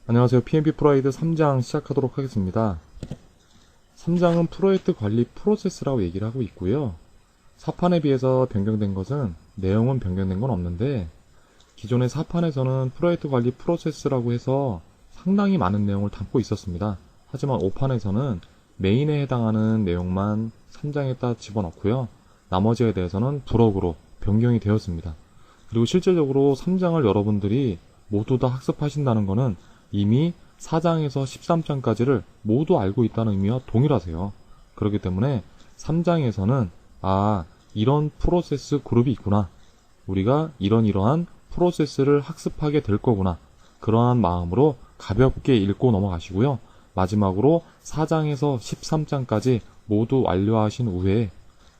안녕하세요. PMP 프로라이드 3장 시작하도록 하겠습니다. 3장은 프로젝트 관리 프로세스라고 얘기를 하고 있고요. 4판에 비해서 변경된 것은 내용은 변경된 건 없는데 기존의 4판에서는 프로젝트 관리 프로세스라고 해서 상당히 많은 내용을 담고 있었습니다. 하지만 5판에서는 메인에 해당하는 내용만 3장에다 집어넣고요. 나머지에 대해서는 부록으로 변경이 되었습니다. 그리고 실제적으로 3장을 여러분들이 모두 다 학습하신다는 것은 이미 4장에서 13장까지를 모두 알고 있다는 의미와 동일하세요. 그렇기 때문에 3장에서는 이런 프로세스 그룹이 있구나. 우리가 이러한 프로세스를 학습하게 될 거구나. 그러한 마음으로 가볍게 읽고 넘어가시고요. 마지막으로 4장에서 13장까지 모두 완료하신 후에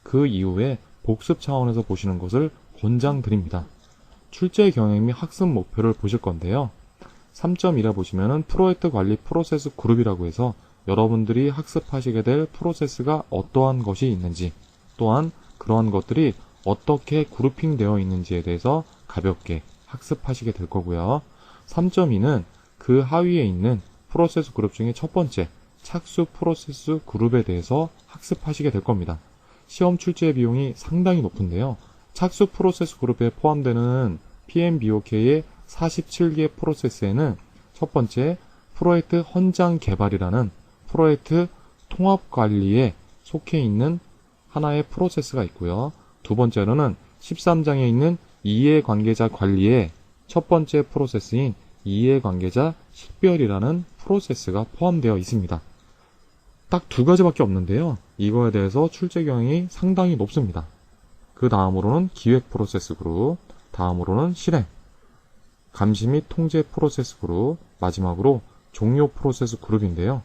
그 이후에 복습 차원에서 보시는 것을 권장드립니다. 출제 경향 및 학습 목표를 보실 건데요. 3.1에 보시면은 프로젝트 관리 프로세스 그룹이라고 해서 여러분들이 학습하시게 될 프로세스가 어떠한 것이 있는지, 또한 그러한 것들이 어떻게 그룹핑 되어 있는지에 대해서 가볍게 학습하시게 될 거고요. 3.2는 그 하위에 있는 프로세스 그룹 중에 첫 번째 착수 프로세스 그룹에 대해서 학습하시게 될 겁니다. 시험 출제 비용이 상당히 높은데요. 착수 프로세스 그룹에 포함되는 PMBOK의 47개 프로세스에는 첫 번째 프로젝트 헌장 개발이라는 프로젝트 통합 관리에 속해 있는 하나의 프로세스가 있고요. 두 번째로는 13장에 있는 이해관계자 관리의 첫 번째 프로세스인 이해관계자 식별이라는 프로세스가 포함되어 있습니다. 딱 두 가지밖에 없는데요. 이거에 대해서 출제 경향이 상당히 높습니다. 그 다음으로는 기획 프로세스 그룹, 다음으로는 실행, 감시 및 통제 프로세스 그룹, 마지막으로 종료 프로세스 그룹인데요.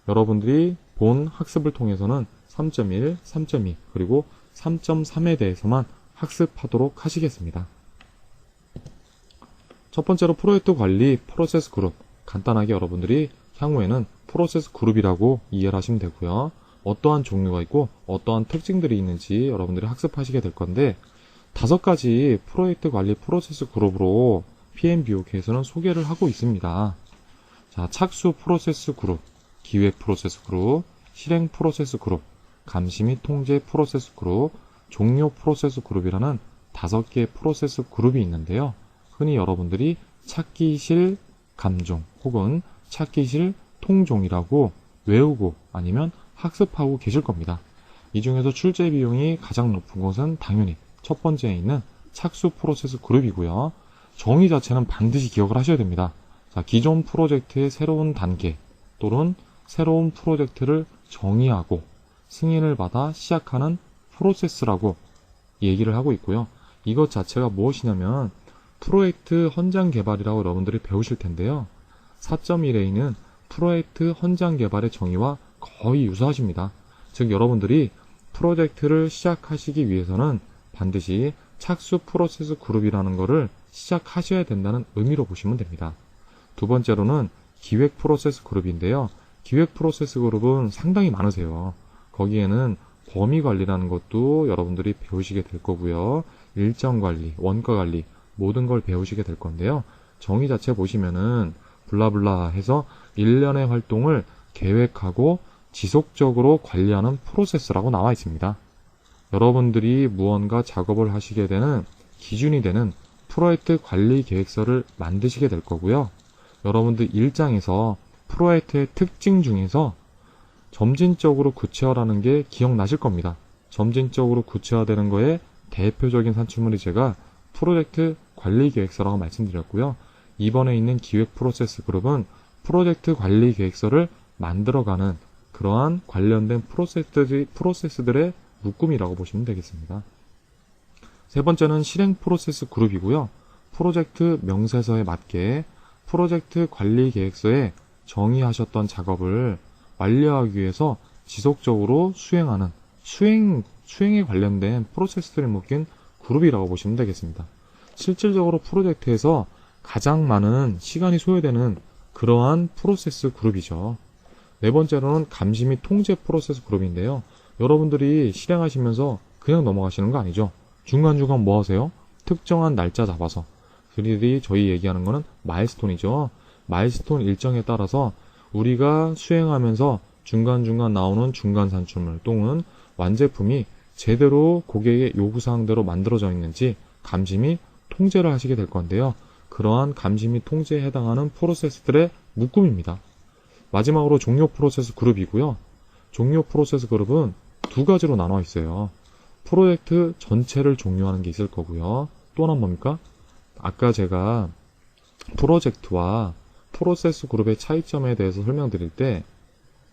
여러분들이 본 학습을 통해서는 3.1, 3.2, 그리고 3.3에 대해서만 학습하도록 하시겠습니다. 첫 번째로 프로젝트 관리 프로세스 그룹, 간단하게 여러분들이 향후에는 프로세스 그룹이라고 이해를 하시면 되고요. 어떠한 종류가 있고 어떠한 특징들이 있는지 여러분들이 학습하시게 될 건데 5가지 프로젝트 관리 프로세스 그룹으로 PMBOK에서는 소개를 하고 있습니다. 자, 착수 프로세스 그룹, 기획 프로세스 그룹, 실행 프로세스 그룹, 감시 및 통제 프로세스 그룹, 종료 프로세스 그룹이라는 5개의 프로세스 그룹이 있는데요. 흔히 여러분들이 찾기실 감종 혹은 찾기실 통종이라고 외우고 아니면 학습하고 계실 겁니다. 이 중에서 출제 비용이 가장 높은 것은 당연히 첫 번째에 있는 착수 프로세스 그룹이고요. 정의 자체는 반드시 기억을 하셔야 됩니다. 자, 기존 프로젝트의 새로운 단계 또는 새로운 프로젝트를 정의하고 승인을 받아 시작하는 프로세스라고 얘기를 하고 있고요. 이것 자체가 무엇이냐면 프로젝트 헌장 개발이라고 여러분들이 배우실 텐데요. 4.1에 있는 프로젝트 헌장 개발의 정의와 거의 유사하십니다. 즉 여러분들이 프로젝트를 시작하시기 위해서는 반드시 착수 프로세스 그룹이라는 것을 시작하셔야 된다는 의미로 보시면 됩니다. 두 번째로는 기획 프로세스 그룹인데요. 기획 프로세스 그룹은 상당히 많으세요. 거기에는 범위 관리라는 것도 여러분들이 배우시게 될 거고요. 일정 관리, 원가 관리 모든 걸 배우시게 될 건데요. 정의 자체 보시면은 블라블라 해서 일련의 활동을 계획하고 지속적으로 관리하는 프로세스라고 나와 있습니다. 여러분들이 무언가 작업을 하시게 되는 기준이 되는 프로젝트 관리 계획서를 만드시게 될 거고요. 여러분들 일장에서 프로젝트의 특징 중에서 점진적으로 구체화라는 게 기억나실 겁니다. 점진적으로 구체화되는 거에 대표적인 산출물이 제가 프로젝트 관리 계획서라고 말씀드렸고요. 이번에 있는 기획 프로세스 그룹은 프로젝트 관리 계획서를 만들어가는 그러한 관련된 프로세스들의 묶음이라고 보시면 되겠습니다. 세 번째는 실행 프로세스 그룹이고요. 프로젝트 명세서에 맞게 프로젝트 관리 계획서에 정의하셨던 작업을 완료하기 위해서 지속적으로 수행하는 수행에 관련된 프로세스들을 묶인 그룹이라고 보시면 되겠습니다. 실질적으로 프로젝트에서 가장 많은 시간이 소요되는 그러한 프로세스 그룹이죠. 네 번째로는 감시 및 통제 프로세스 그룹인데요. 여러분들이 실행하시면서 그냥 넘어가시는 거 아니죠. 중간중간 뭐 하세요? 특정한 날짜 잡아서 저희 얘기하는 거는 마일스톤이죠. 마일스톤 일정에 따라서 우리가 수행하면서 중간중간 나오는 중간 산출물 또는 완제품이 제대로 고객의 요구사항대로 만들어져 있는지 감시 및 통제를 하시게 될 건데요. 그러한 감시 및 통제에 해당하는 프로세스들의 묶음입니다. 마지막으로 종료 프로세스 그룹이고요. 종료 프로세스 그룹은 두 가지로 나눠 있어요. 프로젝트 전체를 종료하는 게 있을 거고요. 또 하나는 뭡니까? 아까 제가 프로젝트와 프로세스 그룹의 차이점에 대해서 설명드릴 때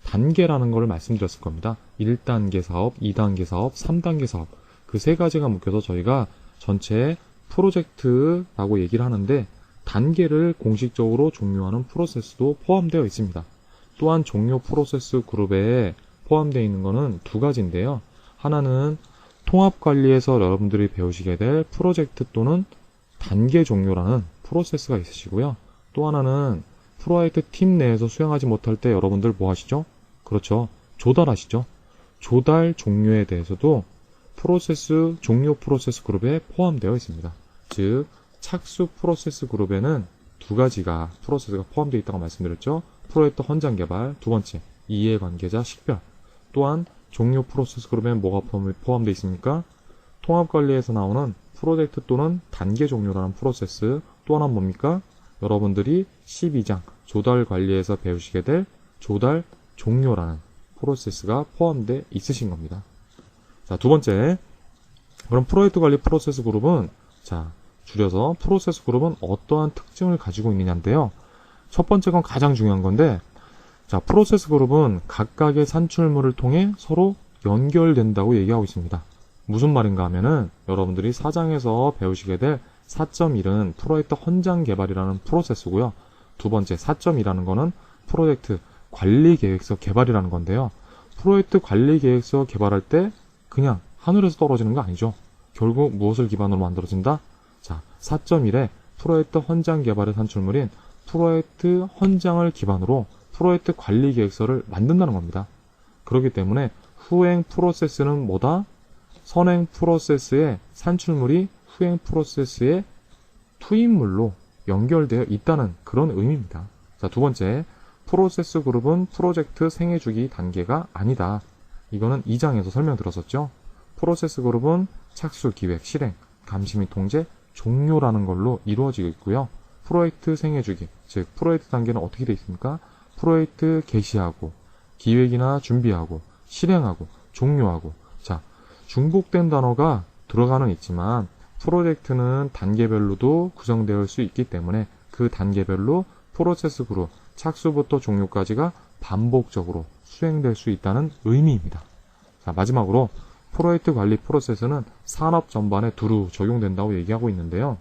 단계라는 걸 말씀드렸을 겁니다. 1단계 사업, 2단계 사업, 3단계 사업 그 세 가지가 묶여서 저희가 전체 프로젝트라고 얘기를 하는데 단계를 공식적으로 종료하는 프로세스도 포함되어 있습니다. 또한 종료 프로세스 그룹에 포함되어 있는 것은 두 가지인데요. 하나는 통합관리에서 여러분들이 배우시게 될 프로젝트 또는 단계 종료라는 프로세스가 있으시고요. 또 하나는 프로젝트 팀 내에서 수행하지 못할 때 여러분들 뭐 하시죠? 그렇죠. 조달하시죠. 조달 종료에 대해서도 프로세스, 종료 프로세스 그룹에 포함되어 있습니다. 즉, 착수 프로세스 그룹에는 두 가지가 프로세스가 포함되어 있다고 말씀드렸죠. 프로젝트 헌장 개발, 두 번째, 이해관계자 식별. 또한 종료 프로세스 그룹에는 뭐가 포함되어 있습니까? 통합관리에서 나오는 프로젝트 또는 단계 종료라는 프로세스. 또 하나는 뭡니까? 여러분들이 12장 조달 관리에서 배우시게 될 조달 종료라는 프로세스가 포함되어 있으신 겁니다. 자, 두 번째. 그럼 프로젝트 관리 프로세스 그룹은, 자, 줄여서 프로세스 그룹은 어떠한 특징을 가지고 있느냐인데요. 첫 번째 건 가장 중요한 건데, 자, 프로세스 그룹은 각각의 산출물을 통해 서로 연결된다고 얘기하고 있습니다. 무슨 말인가 하면은 여러분들이 4장에서 배우시게 될 4.1은 프로젝트 헌장 개발이라는 프로세스고요. 두 번째 4.2라는 거는 프로젝트 관리 계획서 개발이라는 건데요. 프로젝트 관리 계획서 개발할 때 그냥 하늘에서 떨어지는 거 아니죠. 결국 무엇을 기반으로 만들어진다? 자, 4.1에 프로젝트 헌장 개발의 산출물인 프로젝트 헌장을 기반으로 프로젝트 관리 계획서를 만든다는 겁니다. 그렇기 때문에 후행 프로세스는 뭐다? 선행 프로세스의 산출물이 후행 프로세스의 투입물로 연결되어 있다는 그런 의미입니다. 자, 두 번째, 프로세스 그룹은 프로젝트 생애주기 단계가 아니다. 이거는 2장에서 설명드렸었죠. 프로세스 그룹은 착수, 기획, 실행, 감시 및 통제, 종료라는 걸로 이루어지고 있고요. 프로젝트 생애주기, 즉 프로젝트 단계는 어떻게 되어 있습니까? 프로젝트 개시하고, 기획이나 준비하고, 실행하고, 종료하고. 자, 중복된 단어가 들어가는 있지만 프로젝트는 단계별로도 구성되어 수 있기 때문에 그 단계별로 프로세스 그룹, 착수부터 종료까지가 반복적으로 수행될 수 있다는 의미입니다. 자, 마지막으로 프로젝트 관리 프로세스는 산업 전반에 두루 적용된다고 얘기하고 있는데요.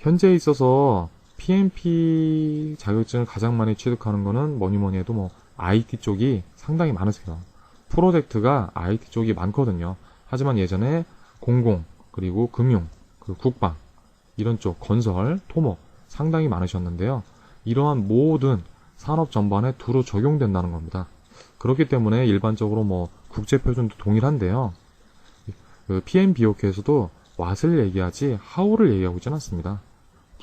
현재에 있어서 PMP 자격증을 가장 많이 취득하는 거는 뭐니 해도 IT 쪽이 상당히 많으세요. 프로젝트가 IT 쪽이 많거든요. 하지만 예전에 공공, 그리고 금융, 국방, 이런 쪽, 건설, 토목 상당히 많으셨는데요. 이러한 모든 산업 전반에 두루 적용된다는 겁니다. 그렇기 때문에 일반적으로 국제표준도 동일한데요. PMBOK에서도 what을 얘기하지 how를 얘기하고 있지는 않습니다.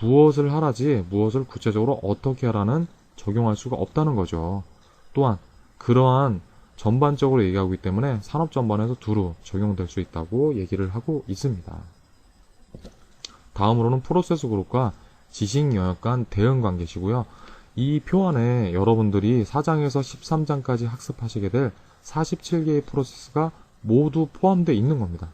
무엇을 하라지 무엇을 구체적으로 어떻게 하라는 적용할 수가 없다는 거죠. 또한 그러한 전반적으로 얘기하고 있기 때문에 산업 전반에서 두루 적용될 수 있다고 얘기를 하고 있습니다. 다음으로는 프로세스 그룹과 지식 영역 간 대응 관계시고요. 이 표 안에 여러분들이 4장에서 13장까지 학습하시게 될 47개의 프로세스가 모두 포함되어 있는 겁니다.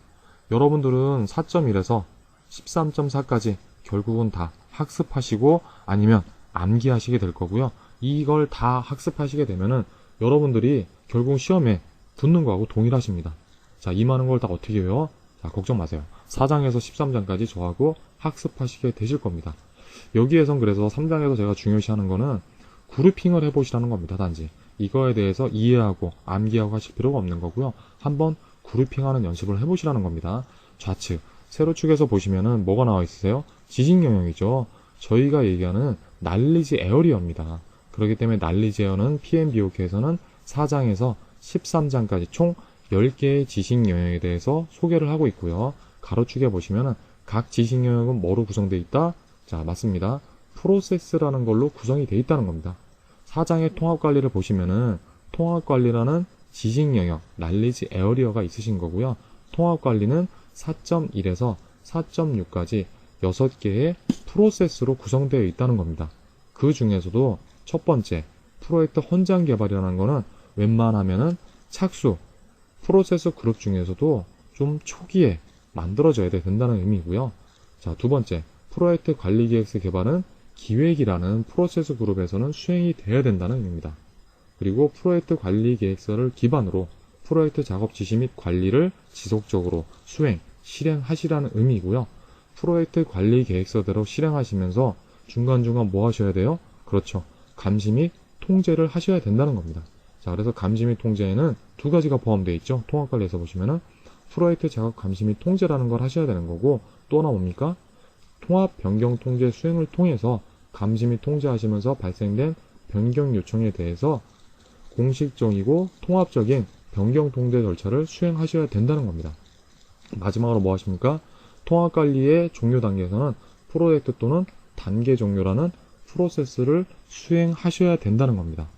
여러분들은 4.1에서 13.4까지 결국은 다 학습하시고 아니면 암기하시게 될 거고요. 이걸 다 학습하시게 되면은 여러분들이 결국 시험에 붙는 거하고 동일하십니다. 자, 이 많은 걸 다 어떻게 해요? 자, 걱정 마세요. 4장에서 13장까지 저하고 학습하시게 되실 겁니다. 여기에선 그래서 3장에서 제가 중요시하는 거는 그룹핑을 해보시라는 겁니다. 단지 이거에 대해서 이해하고 암기하고 하실 필요가 없는 거고요. 한번 그룹핑하는 연습을 해보시라는 겁니다. 좌측, 세로축에서 보시면은 뭐가 나와 있으세요? 지식 영역이죠. 저희가 얘기하는 날리지 에어리어입니다. 그렇기 때문에 날리지 에어는 PMBOK에서는 4장에서 13장까지 총 10개의 지식 영역에 대해서 소개를 하고 있고요. 가로축에 보시면은 각 지식 영역은 뭐로 구성되어 있다? 자, 맞습니다. 프로세스라는 걸로 구성이 되어 있다는 겁니다. 4장의 통합관리를 보시면은 통합관리라는 지식 영역, 날리지 에어리어가 있으신 거고요. 통합관리는 4.1에서 4.6까지 6개의 프로세스로 구성되어 있다는 겁니다. 그 중에서도 첫 번째, 프로젝트 헌장 개발이라는 거는 웬만하면은 착수, 프로세스 그룹 중에서도 좀 초기에 만들어져야 된다는 의미고요. 자, 두 번째, 프로젝트 관리 계획서 개발은 기획이라는 프로세스 그룹에서는 수행이 돼야 된다는 의미입니다. 그리고 프로젝트 관리 계획서를 기반으로 프로젝트 작업 지시 및 관리를 지속적으로 수행, 실행하시라는 의미이고요. 프로젝트 관리 계획서대로 실행하시면서 중간중간 뭐 하셔야 돼요? 그렇죠. 감시 및 통제를 하셔야 된다는 겁니다. 자, 그래서 감시 및 통제에는 두 가지가 포함되어 있죠. 통합관리에서 보시면은 프로젝트 작업 감시 및 통제라는 걸 하셔야 되는 거고, 또 하나 뭡니까? 통합 변경 통제 수행을 통해서 감시 및 통제하시면서 발생된 변경 요청에 대해서 공식적이고 통합적인 변경 통제 절차를 수행하셔야 된다는 겁니다. 마지막으로 뭐 하십니까? 통합관리의 종료 단계에서는 프로젝트 또는 단계 종료라는 프로세스를 수행하셔야 된다는 겁니다.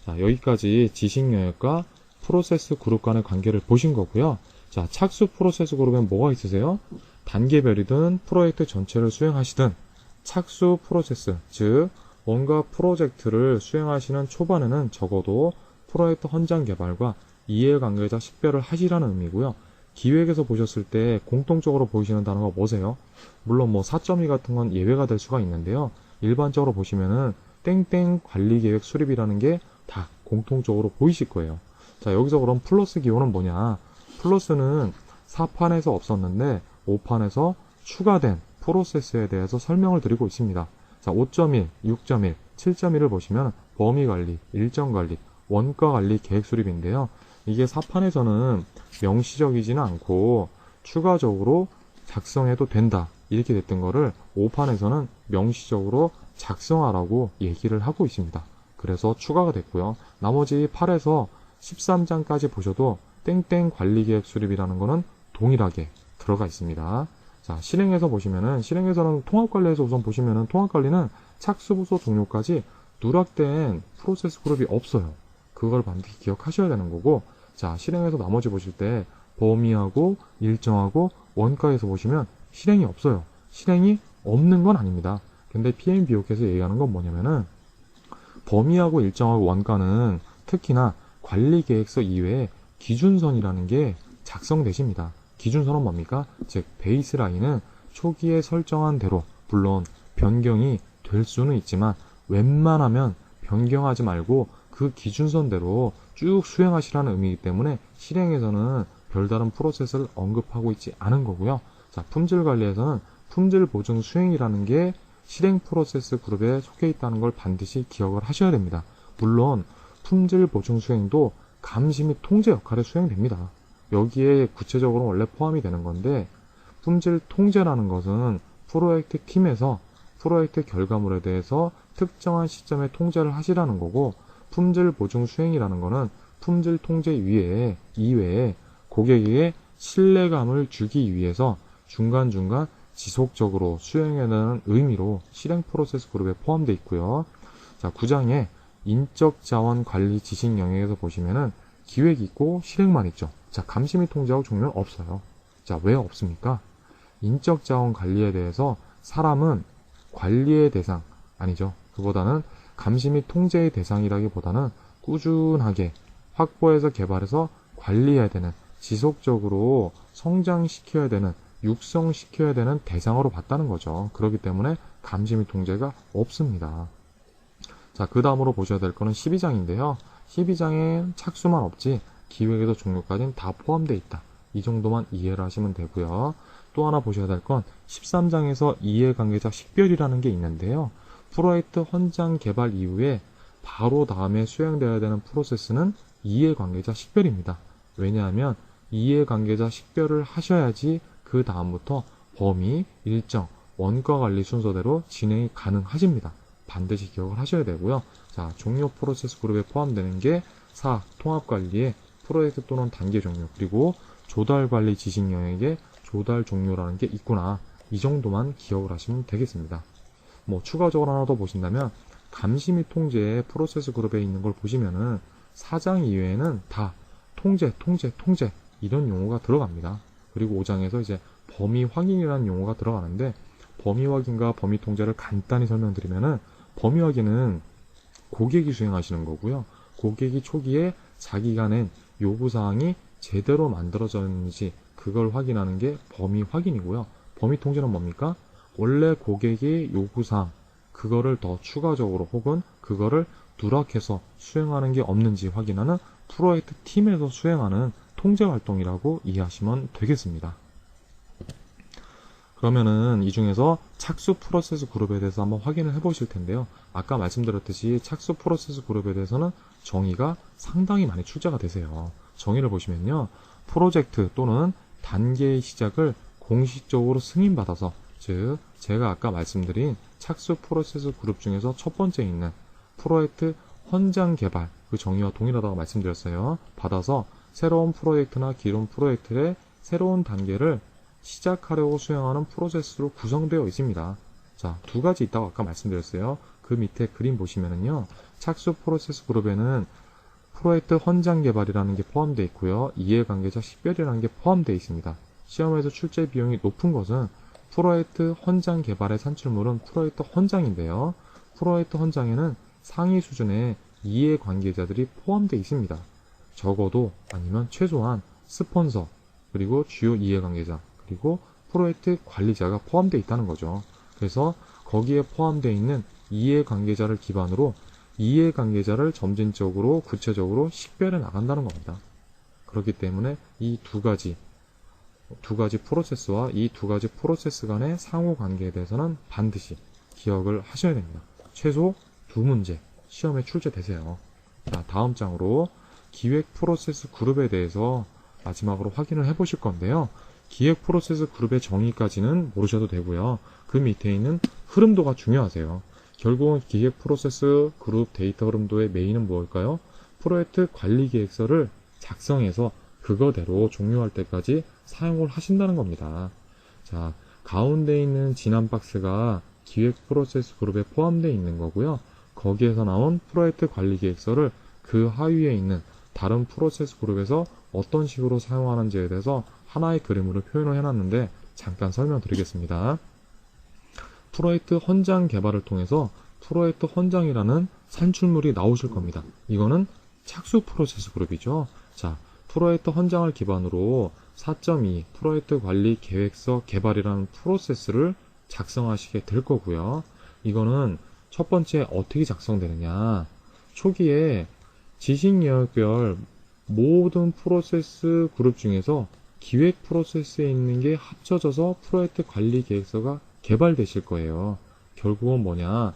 자, 여기까지 지식 영역과 프로세스 그룹 간의 관계를 보신 거고요. 자, 착수 프로세스 그룹엔 뭐가 있으세요? 단계별이든 프로젝트 전체를 수행하시든 착수 프로세스, 즉 뭔가 프로젝트를 수행하시는 초반에는 적어도 프로젝트 헌장 개발과 이해관계자 식별을 하시라는 의미고요. 기획에서 보셨을 때 공통적으로 보이시는 단어가 뭐세요? 물론 뭐 4.2 같은 건 예외가 될 수가 있는데요. 일반적으로 보시면은 땡땡 관리계획 수립이라는 게 다 공통적으로 보이실 거예요. 자, 여기서 그럼 플러스 기호는 뭐냐? 플러스는 4판에서 없었는데 5판에서 추가된 프로세스에 대해서 설명을 드리고 있습니다. 자, 5.1, 6.1, 7.1을 보시면 범위관리, 일정관리, 원가관리 계획 수립인데요. 이게 4판에서는 명시적이지는 않고 추가적으로 작성해도 된다 이렇게 됐던 거를 5판에서는 명시적으로 작성하라고 얘기를 하고 있습니다. 그래서 추가가 됐고요. 나머지 8에서 13장까지 보셔도 땡땡 관리계획 수립이라는 거는 동일하게 들어가 있습니다. 자, 실행에서 보시면은, 실행에서는 통합관리에서 우선 보시면은 통합관리는 착수부서 종료까지 누락된 프로세스 그룹이 없어요. 그걸 반드시 기억하셔야 되는 거고, 자, 실행에서 나머지 보실 때 범위하고 일정하고 원가에서 보시면 실행이 없어요. 실행이 없는 건 아닙니다. 근데 PMBOK에서 얘기하는 건 뭐냐면은 범위하고 일정하고 원가는 특히나 관리계획서 이외에 기준선이라는 게 작성되십니다. 기준선은 뭡니까? 즉 베이스라인은 초기에 설정한 대로 물론 변경이 될 수는 있지만 웬만하면 변경하지 말고 그 기준선대로 쭉 수행하시라는 의미이기 때문에 실행에서는 별다른 프로세스를 언급하고 있지 않은 거고요. 자, 품질관리에서는 품질 보증 수행이라는 게 실행 프로세스 그룹에 속해 있다는 걸 반드시 기억을 하셔야 됩니다. 물론 품질 보증 수행도 감시 및 통제 역할에 수행됩니다. 여기에 구체적으로 원래 포함이 되는 건데 품질 통제라는 것은 프로젝트 팀에서 프로젝트 결과물에 대해서 특정한 시점에 통제를 하시라는 거고 품질 보증 수행이라는 거는 품질 통제 이외에 고객에게 신뢰감을 주기 위해서 중간중간 지속적으로 수행해내는 의미로 실행 프로세스 그룹에 포함되어 있고요. 자, 9장에 인적 자원 관리 지식 영역에서 보시면은 기획이 있고 실행만 있죠. 자, 감시 및 통제하고 종료는 없어요. 자, 왜 없습니까? 인적 자원 관리에 대해서 사람은 관리의 대상, 아니죠. 그보다는 감시 및 통제의 대상이라기보다는 꾸준하게 확보해서 개발해서 관리해야 되는, 지속적으로 성장시켜야 되는, 육성시켜야 되는 대상으로 봤다는 거죠. 그렇기 때문에 감시 및 통제가 없습니다. 자, 그 다음으로 보셔야 될 거는 12장인데요. 12장엔 착수만 없지 기획에서 종료까지는 다 포함되어 있다. 이 정도만 이해를 하시면 되고요. 또 하나 보셔야 될 건 13장에서 이해관계자 식별이라는 게 있는데요. 프로젝트 헌장 개발 이후에 바로 다음에 수행되어야 되는 프로세스는 이해관계자 식별입니다. 왜냐하면 이해관계자 식별을 하셔야지 그 다음부터 범위, 일정, 원가관리 순서대로 진행이 가능하십니다. 반드시 기억을 하셔야 되고요. 자, 종료 프로세스 그룹에 포함되는 게 4. 통합관리의 프로젝트 또는 단계 종료, 그리고 조달관리 지식 영역에 조달 종료라는 게 있구나. 이 정도만 기억을 하시면 되겠습니다. 뭐 추가적으로 하나 더 보신다면 감시 및 통제 프로세스 그룹에 있는 걸 보시면은 사장 이외에는 다 통제 이런 용어가 들어갑니다. 그리고 5장에서 이제 범위 확인이라는 용어가 들어가는데 범위 확인과 범위 통제를 간단히 설명드리면은 범위 확인은 고객이 수행하시는 거고요. 고객이 초기에 자기가 낸 요구사항이 제대로 만들어졌는지 그걸 확인하는 게 범위 확인이고요. 범위 통제는 뭡니까? 원래 고객의 요구사항 그거를 더 추가적으로 혹은 그거를 누락해서 수행하는 게 없는지 확인하는 프로젝트 팀에서 수행하는 통제 활동이라고 이해하시면 되겠습니다. 그러면은 이 중에서 착수 프로세스 그룹에 대해서 한번 확인을 해 보실 텐데요. 아까 말씀드렸듯이 착수 프로세스 그룹에 대해서는 정의가 상당히 많이 출제가 되세요. 정의를 보시면요. 프로젝트 또는 단계의 시작을 공식적으로 승인받아서 즉 제가 아까 말씀드린 착수 프로세스 그룹 중에서 첫 번째 있는 프로젝트 헌장 개발 그 정의와 동일하다고 말씀드렸어요. 받아서 새로운 프로젝트나 기존 프로젝트의 새로운 단계를 시작하려고 수행하는 프로세스로 구성되어 있습니다. 자, 두 가지 있다고 아까 말씀드렸어요. 그 밑에 그림 보시면은요. 착수 프로세스 그룹에는 프로젝트 헌장 개발이라는 게 포함되어 있고요. 이해관계자 식별이라는 게 포함되어 있습니다. 시험에서 출제 비용이 높은 것은 프로젝트 헌장 개발의 산출물은 프로젝트 헌장인데요. 프로젝트 헌장에는 상위 수준의 이해관계자들이 포함되어 있습니다. 적어도 아니면 최소한 스폰서 그리고 주요 이해관계자 그리고 프로젝트 관리자가 포함되어 있다는 거죠. 그래서 거기에 포함되어 있는 이해관계자를 기반으로 이해관계자를 점진적으로 구체적으로 식별해 나간다는 겁니다. 그렇기 때문에 이 두 가지 프로세스와 이 두 가지 프로세스 간의 상호관계에 대해서는 반드시 기억을 하셔야 됩니다. 최소 두 문제 시험에 출제되세요. 자, 다음 장으로 기획 프로세스 그룹에 대해서 마지막으로 확인을 해 보실 건데요. 기획 프로세스 그룹의 정의까지는 모르셔도 되고요. 그 밑에 있는 흐름도가 중요하세요. 결국은 기획 프로세스 그룹 데이터 흐름도의 메인은 무엇일까요? 프로젝트 관리 계획서를 작성해서 그거대로 종료할 때까지 사용을 하신다는 겁니다. 자, 가운데 있는 진한 박스가 기획 프로세스 그룹에 포함되어 있는 거고요. 거기에서 나온 프로젝트 관리 계획서를 그 하위에 있는 다른 프로세스 그룹에서 어떤 식으로 사용하는지에 대해서 하나의 그림으로 표현을 해놨는데 잠깐 설명드리겠습니다. 프로젝트 헌장 개발을 통해서 프로젝트 헌장이라는 산출물이 나오실 겁니다. 이거는 착수 프로세스 그룹이죠. 자, 프로젝트 헌장을 기반으로 4.2 프로젝트 관리 계획서 개발이라는 프로세스를 작성하시게 될 거고요. 이거는 첫 번째 어떻게 작성되느냐. 초기에 지식 영역별 모든 프로세스 그룹 중에서 기획 프로세스에 있는 게 합쳐져서 프로젝트 관리 계획서가 개발되실 거예요. 결국은 뭐냐.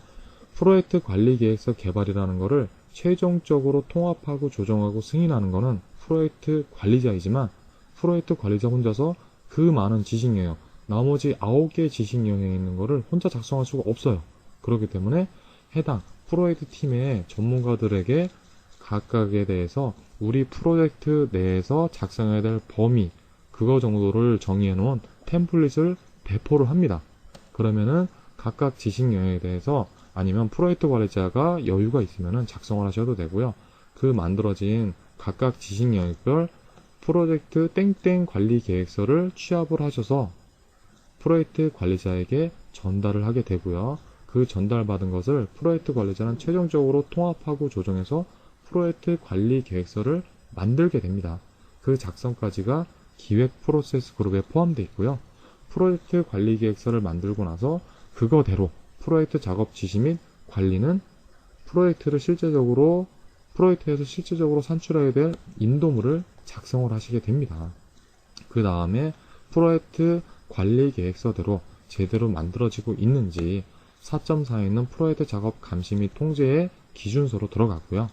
프로젝트 관리 계획서 개발이라는 거를 최종적으로 통합하고 조정하고 승인하는 거는 프로젝트 관리자이지만 프로젝트 관리자 혼자서 그 많은 지식 영역, 나머지 9개의 지식 영역에 있는 거를 혼자 작성할 수가 없어요. 그렇기 때문에 해당 프로젝트 팀의 전문가들에게 각각에 대해서 우리 프로젝트 내에서 작성해야 될 범위, 그거 정도를 정의해 놓은 템플릿을 배포를 합니다. 그러면은 각각 지식 영역에 대해서 아니면 프로젝트 관리자가 여유가 있으면은 작성을 하셔도 되고요. 그 만들어진 각각 지식 영역별 프로젝트 땡땡 관리 계획서를 취합을 하셔서 프로젝트 관리자에게 전달을 하게 되고요. 그 전달받은 것을 프로젝트 관리자는 최종적으로 통합하고 조정해서 프로젝트 관리 계획서를 만들게 됩니다. 그 작성까지가 기획 프로세스 그룹에 포함되어 있고요. 프로젝트 관리 계획서를 만들고 나서 그거대로 프로젝트 작업 지시 및 관리는 프로젝트에서 실제적으로 산출해야 될 인도물을 작성을 하시게 됩니다. 그 다음에 프로젝트 관리 계획서대로 제대로 만들어지고 있는지 4.4에 있는 프로젝트 작업 감시 및 통제의 기준서로 들어가고요.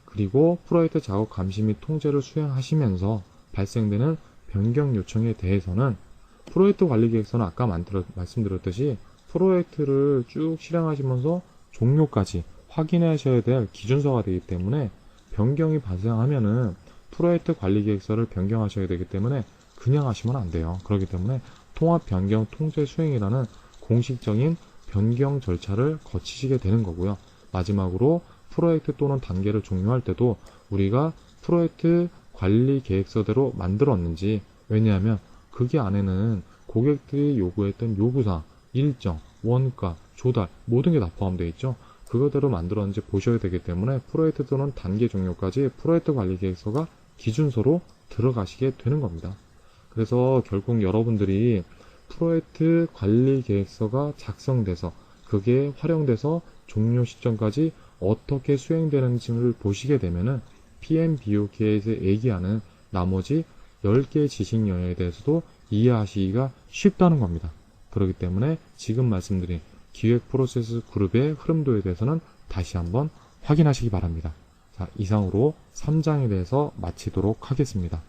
그리고 프로젝트 작업 감시 및 통제를 수행하시면서 발생되는 변경 요청에 대해서는 프로젝트 관리 계획서는 아까 말씀드렸듯이 프로젝트를 쭉 실행하시면서 종료까지 확인하셔야 될 기준서가 되기 때문에 변경이 발생하면은 프로젝트 관리 계획서를 변경하셔야 되기 때문에 그냥 하시면 안 돼요. 그렇기 때문에 통합 변경 통제 수행이라는 공식적인 변경 절차를 거치시게 되는 거고요. 마지막으로 프로젝트 또는 단계를 종료할 때도 우리가 프로젝트 관리 계획서대로 만들었는지, 왜냐하면 거기 안에는 고객들이 요구했던 요구사항, 일정, 원가, 조달 모든 게 다 포함되어 있죠. 그거대로 만들었는지 보셔야 되기 때문에 프로젝트 또는 단계 종료까지 프로젝트 관리 계획서가 기준서로 들어가시게 되는 겁니다. 그래서 결국 여러분들이 프로젝트 관리 계획서가 작성돼서 그게 활용돼서 종료 시점까지 어떻게 수행되는지를 보시게 되면은 PMBOK에서 얘기하는 나머지 10개의 지식 영역에 대해서도 이해하시기가 쉽다는 겁니다. 그렇기 때문에 지금 말씀드린 기획 프로세스 그룹의 흐름도에 대해서는 다시 한번 확인하시기 바랍니다. 자, 이상으로 3장에 대해서 마치도록 하겠습니다.